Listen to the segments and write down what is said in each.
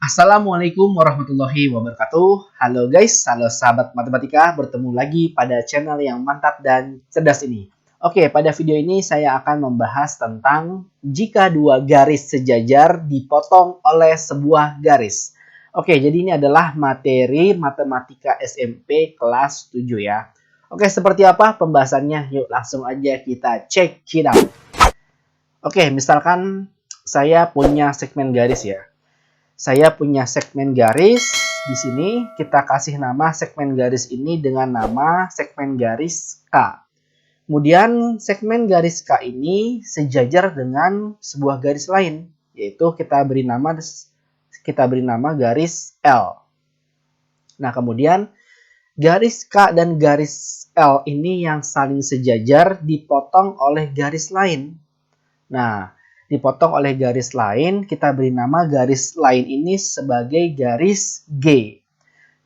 Assalamualaikum warahmatullahi wabarakatuh. Halo guys, halo sahabat matematika, bertemu lagi pada channel yang mantap dan cerdas ini. Oke, pada video ini saya akan membahas tentang jika dua garis sejajar dipotong oleh sebuah garis. Oke, jadi ini adalah materi matematika SMP kelas 7 ya. Oke, seperti apa pembahasannya? Yuk langsung aja kita check it out. Oke, misalkan saya punya segmen garis ya. Saya punya segmen garis. Di sini kita kasih nama segmen garis ini dengan nama segmen garis K. Kemudian segmen garis K ini sejajar dengan sebuah garis lain, yaitu kita beri nama garis L. Nah, kemudian garis K dan garis L ini yang saling sejajar dipotong oleh garis lain. Nah, dipotong oleh garis lain, kita beri nama garis lain ini sebagai garis G.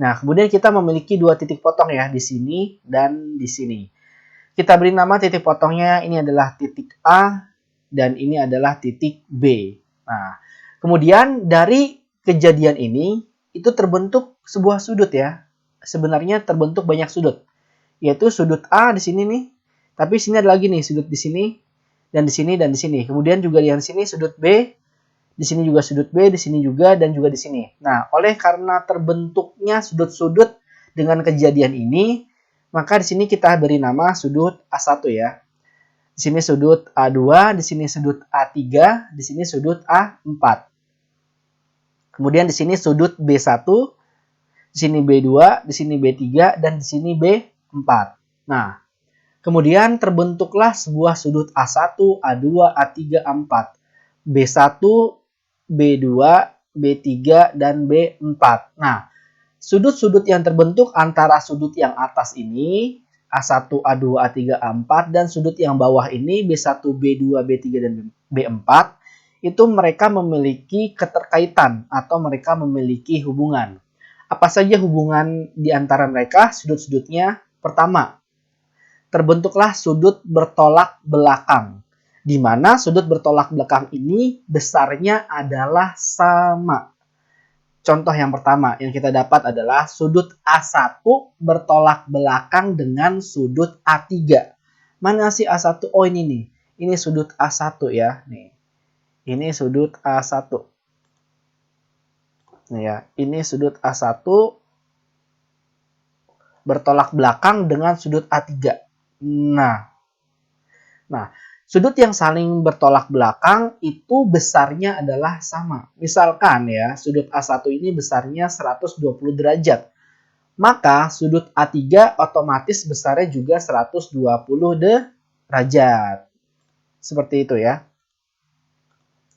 Nah, kemudian kita memiliki dua titik potong ya, di sini dan di sini. Kita beri nama titik potongnya, ini adalah titik A, dan ini adalah titik B. Nah, kemudian dari kejadian ini, itu terbentuk sebuah sudut ya. Sebenarnya terbentuk banyak sudut, yaitu sudut A di sini nih, tapi sini ada lagi nih, sudut di sini, dan di sini dan di sini. Kemudian juga di sini sudut B, di sini juga sudut B, di sini juga dan juga di sini. Nah, oleh karena terbentuknya sudut-sudut dengan kejadian ini, maka di sini kita beri nama sudut A1 ya. Di sini sudut A2, di sini sudut A3, di sini sudut A4. Kemudian di sini sudut B1, di sini B2, di sini B3 dan di sini B4. Nah, kemudian terbentuklah sebuah sudut A1, A2, A3, A4, B1, B2, B3, dan B4. Nah, sudut-sudut yang terbentuk antara sudut yang atas ini, A1, A2, A3, A4, dan sudut yang bawah ini, B1, B2, B3, dan B4, itu mereka memiliki keterkaitan atau mereka memiliki hubungan. Apa saja hubungan di antara mereka? Sudut-sudutnya pertama, terbentuklah sudut bertolak belakang, di mana sudut bertolak belakang ini besarnya adalah sama. Contoh yang pertama yang kita dapat adalah sudut A1 bertolak belakang dengan sudut A3. Mana sih A1? Oh, ini nih. Ini sudut A1 ya. Nih. Ini sudut A1. Nih ya, ini sudut A1 bertolak belakang dengan sudut A3. Nah, sudut yang saling bertolak belakang itu besarnya adalah sama. Misalkan ya, sudut A1 ini besarnya 120 derajat. Maka sudut A3 otomatis besarnya juga 120 derajat. Seperti itu ya.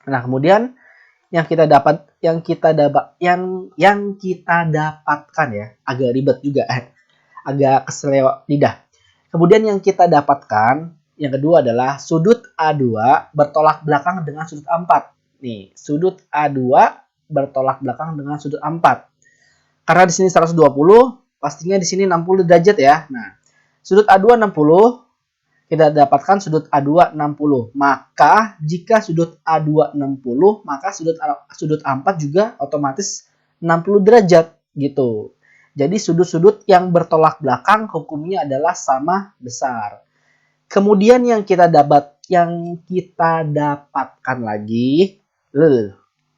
Nah, kemudian yang kita dapatkan ya, agak ribet juga, agak keseleo lidah. Kemudian yang kita dapatkan, yang kedua adalah sudut A2 bertolak belakang dengan sudut A4. Nih, sudut A2 bertolak belakang dengan sudut A4. Karena di sini 120, pastinya di sini 60 derajat ya. Nah, sudut A2 60, kita dapatkan sudut A2 60. Maka jika sudut A2 60, maka sudut A4 juga otomatis 60 derajat gitu. Jadi sudut-sudut yang bertolak belakang hukumnya adalah sama besar. Kemudian yang kita dapatkan lagi,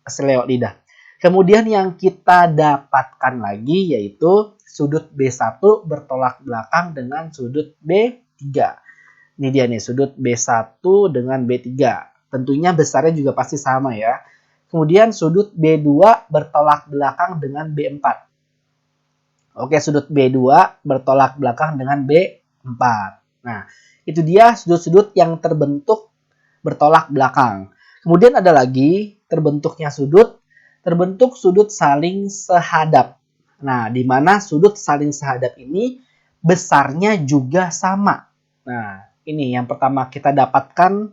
keseleo lidah. Kemudian yang kita dapatkan lagi yaitu sudut B1 bertolak belakang dengan sudut B3. Ini dia nih, sudut B1 dengan B3. Tentunya besarnya juga pasti sama ya. Kemudian sudut B2 bertolak belakang dengan B4. Oke, sudut B2 bertolak belakang dengan B4. Nah, itu dia sudut-sudut yang terbentuk bertolak belakang. Kemudian ada lagi terbentuk sudut saling sehadap. Nah, di mana sudut saling sehadap ini besarnya juga sama. Nah, ini yang pertama kita dapatkan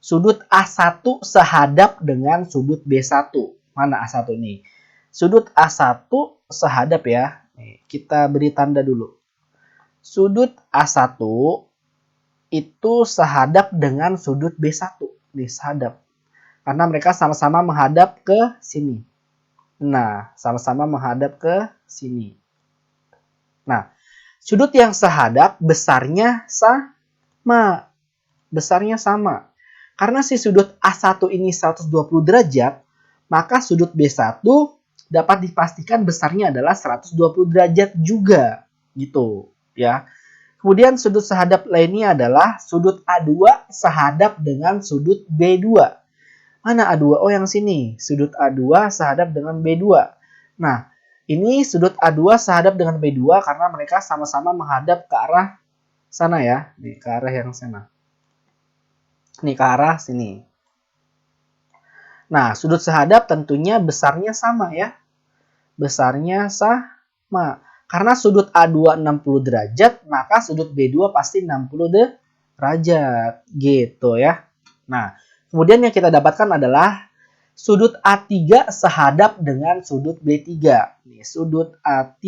sudut A1 sehadap dengan sudut B1. Mana A1 ini? Sudut A1 sehadap ya. Nih, kita beri tanda dulu. Sudut A1 itu sehadap dengan sudut B1. Nih, sehadap. Karena mereka sama-sama menghadap ke sini. Nah, sama-sama menghadap ke sini. Nah, sudut yang sehadap besarnya sama. Besarnya sama. Karena si sudut A1 ini 120 derajat, maka sudut B1 dapat dipastikan besarnya adalah 120 derajat juga. Gitu, ya. Kemudian sudut sehadap lainnya adalah sudut A2 sehadap dengan sudut B2. Mana A2? Oh, yang sini. Sudut A2 sehadap dengan B2. Nah, ini sudut A2 sehadap dengan B2 karena mereka sama-sama menghadap ke arah sana ya. Nih, ke arah yang sana. Nih, ke arah sini. Nah, sudut sehadap tentunya besarnya sama ya. Besarnya sama. Karena sudut A2 60 derajat, maka sudut B2 pasti 60 derajat. Gitu ya. Nah, kemudian yang kita dapatkan adalah sudut A3 sehadap dengan sudut B3. Nih, sudut A3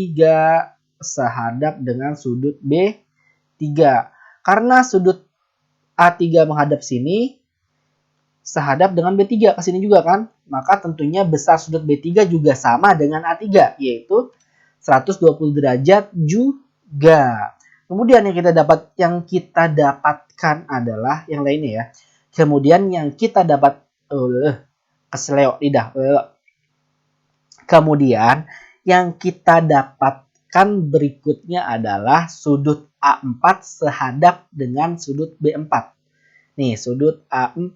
sehadap dengan sudut B3. Karena sudut A3 menghadap sini, sehadap dengan B3 ke sini juga kan? Maka tentunya besar sudut B3 juga sama dengan A3, yaitu 120 derajat juga. Kemudian yang kita dapatkan adalah yang lainnya ya. Kemudian yang kita dapat keseleo lidah. Kemudian yang kita dapatkan berikutnya adalah sudut A4 sehadap dengan sudut B4. Nih, sudut A4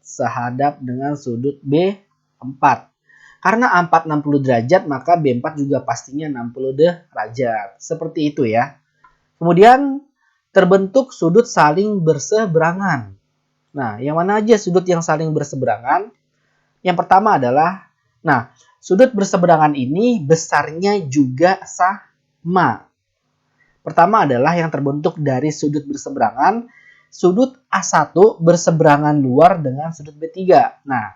sehadap dengan sudut B4. Karena A4 60 derajat, maka B4 juga pastinya 60 derajat. Seperti itu ya. Kemudian terbentuk sudut saling berseberangan. Nah, yang mana aja sudut yang saling berseberangan? Yang pertama adalah, nah, sudut berseberangan ini besarnya juga sama. Pertama adalah yang terbentuk dari sudut berseberangan, sudut A1 berseberangan luar dengan sudut B3. Nah,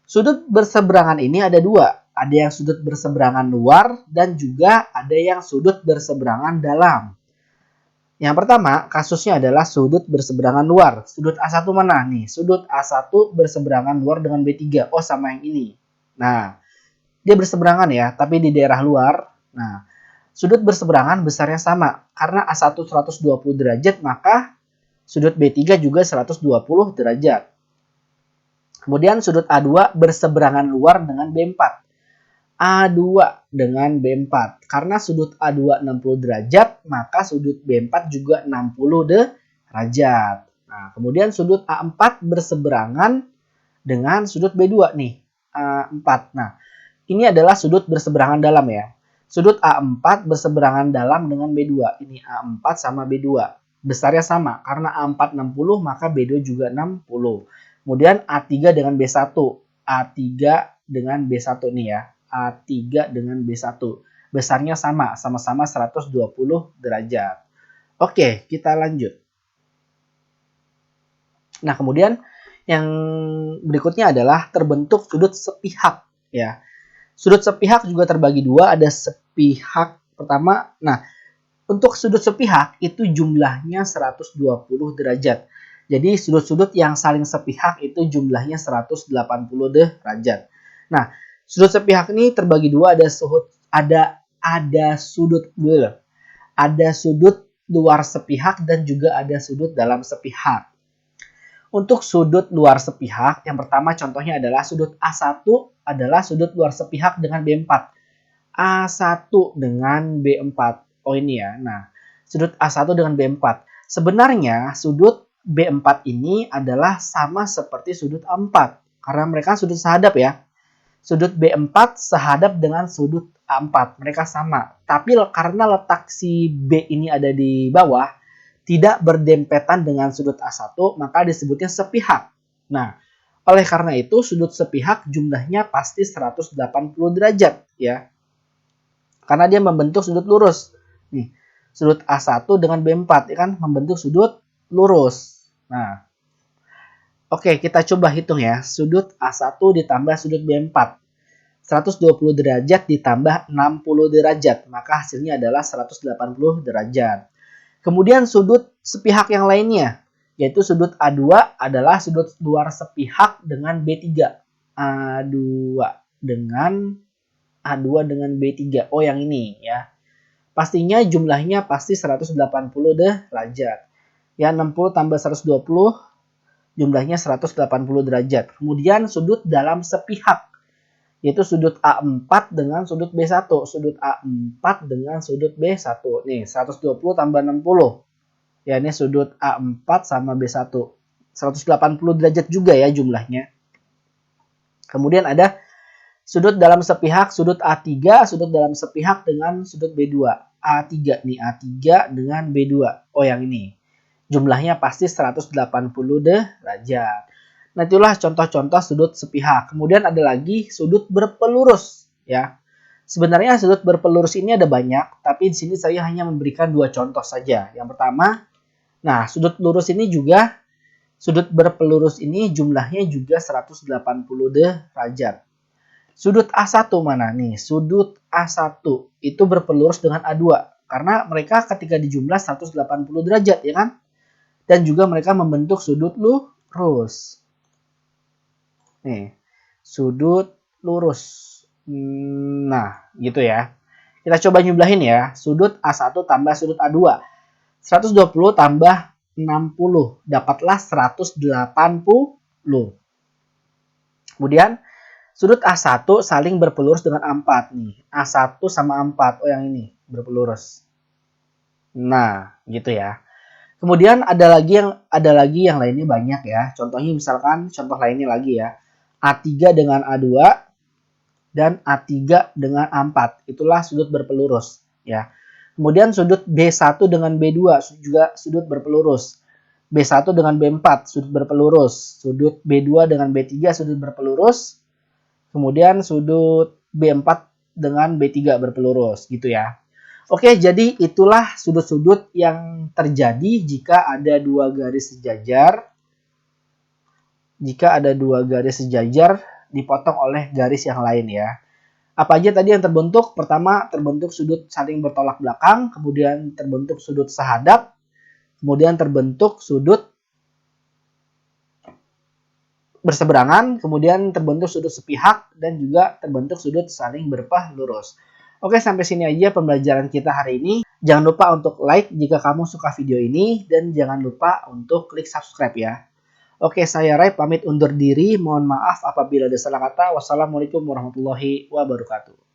sudut berseberangan ini ada dua. Ada yang sudut berseberangan luar dan juga ada yang sudut berseberangan dalam. Yang pertama, kasusnya adalah sudut berseberangan luar. Sudut A1 mana nih? Sudut A1 berseberangan luar dengan B3. Oh, sama yang ini. Nah, dia berseberangan ya, tapi di daerah luar. Nah, sudut berseberangan besarnya sama. Karena A1 120 derajat, maka sudut B3 juga 120 derajat. Kemudian sudut A2 berseberangan luar dengan B4. A2 dengan B4. Karena sudut A2 60 derajat, maka sudut B4 juga 60 derajat. Nah, kemudian sudut A4 berseberangan dengan sudut B2 nih. A4. Nah, ini adalah sudut berseberangan dalam ya. Sudut A4 berseberangan dalam dengan B2. Ini A4 sama B2. Besarnya sama. Karena A4 60, maka B2 juga 60. Kemudian A3 dengan B1. A3 dengan B1 nih ya. A3 dengan B1. Besarnya sama. Sama-sama 120 derajat. Oke, kita lanjut. Nah, kemudian yang berikutnya adalah terbentuk sudut sepihak ya. Sudut sepihak juga terbagi dua, ada sepihak pertama. Nah, untuk sudut sepihak itu jumlahnya 120 derajat. Jadi sudut-sudut yang saling sepihak itu jumlahnya 180 derajat. Nah, sudut sepihak ini terbagi dua, ada sudut luar sepihak dan juga ada sudut dalam sepihak. Untuk sudut luar sepihak, yang pertama contohnya adalah sudut A1 adalah sudut luar sepihak dengan B4. A1 dengan B4. Oh, ini ya. Nah, sudut A1 dengan B4. Sebenarnya sudut B4 ini adalah sama seperti sudut A4. Karena mereka sudut sehadap ya. Sudut B4 sehadap dengan sudut A4. Mereka sama. Tapi karena letak si B ini ada di bawah, tidak berdempetan dengan sudut A1, maka disebutnya sepihak. Nah, oleh karena itu sudut sepihak jumlahnya pasti 180 derajat ya. Karena dia membentuk sudut lurus. Nih, sudut A1 dengan B4 ya kan membentuk sudut lurus. Nah, oke, kita coba hitung ya. Sudut A1 ditambah sudut B4. 120 derajat ditambah 60 derajat. Maka hasilnya adalah 180 derajat. Kemudian sudut sepihak yang lainnya. Yaitu sudut A2 adalah sudut luar sepihak dengan B3. A2 dengan A2 dengan B3. Oh, yang ini ya. Pastinya jumlahnya pasti 180 derajat. Ya, 60 tambah 120 jumlahnya 180 derajat. Kemudian sudut dalam sepihak, yaitu sudut A4 dengan sudut B1. Sudut A4 dengan sudut B1. Nih, 120 tambah 60. Ya, ini sudut A4 sama B1. 180 derajat juga ya jumlahnya. Kemudian ada sudut dalam sepihak, sudut A3, sudut dalam sepihak dengan sudut B2. A3 nih, A3 dengan B2. Oh, yang ini. Jumlahnya pasti 180 derajat. Nah, itulah contoh-contoh sudut sepihak. Kemudian ada lagi sudut berpelurus, ya. Sebenarnya sudut berpelurus ini ada banyak, tapi di sini saya hanya memberikan 2 contoh saja. Yang pertama, nah, sudut lurus ini juga, sudut berpelurus ini jumlahnya juga 180 derajat. Sudut A1 mana nih? Sudut A1 itu berpelurus dengan A2 karena mereka ketika dijumlah 180 derajat ya kan? Dan juga mereka membentuk sudut lurus. Nih, sudut lurus. Nah, gitu ya. Kita coba nyublahin ya. Sudut A1 tambah sudut A2. 120 tambah 60 dapatlah 180. Kemudian sudut A1 saling berpelurus dengan A4 nih. A1 sama A4. Oh, yang ini berpelurus. Nah, gitu ya. Kemudian ada lagi yang lainnya banyak ya. Contohnya misalkan contoh lainnya lagi ya. A3 dengan A2 dan A3 dengan A4. Itulah sudut berpelurus ya. Kemudian sudut B1 dengan B2 juga sudut berpelurus. B1 dengan B4 sudut berpelurus. Sudut B2 dengan B3 sudut berpelurus. Kemudian sudut B4 dengan B3 berpelurus gitu ya. Oke, jadi itulah sudut-sudut yang terjadi jika ada dua garis sejajar. Jika ada dua garis sejajar dipotong oleh garis yang lain ya. Apa aja tadi yang terbentuk? Pertama, terbentuk sudut saling bertolak belakang, kemudian terbentuk sudut sehadap, kemudian terbentuk sudut berseberangan, kemudian terbentuk sudut sepihak, dan juga terbentuk sudut saling berpelurus. Oke, sampai sini aja pembelajaran kita hari ini. Jangan lupa untuk like jika kamu suka video ini, dan jangan lupa untuk klik subscribe ya. Oke, saya Ray pamit undur diri. Mohon maaf apabila ada salah kata. Wassalamualaikum warahmatullahi wabarakatuh.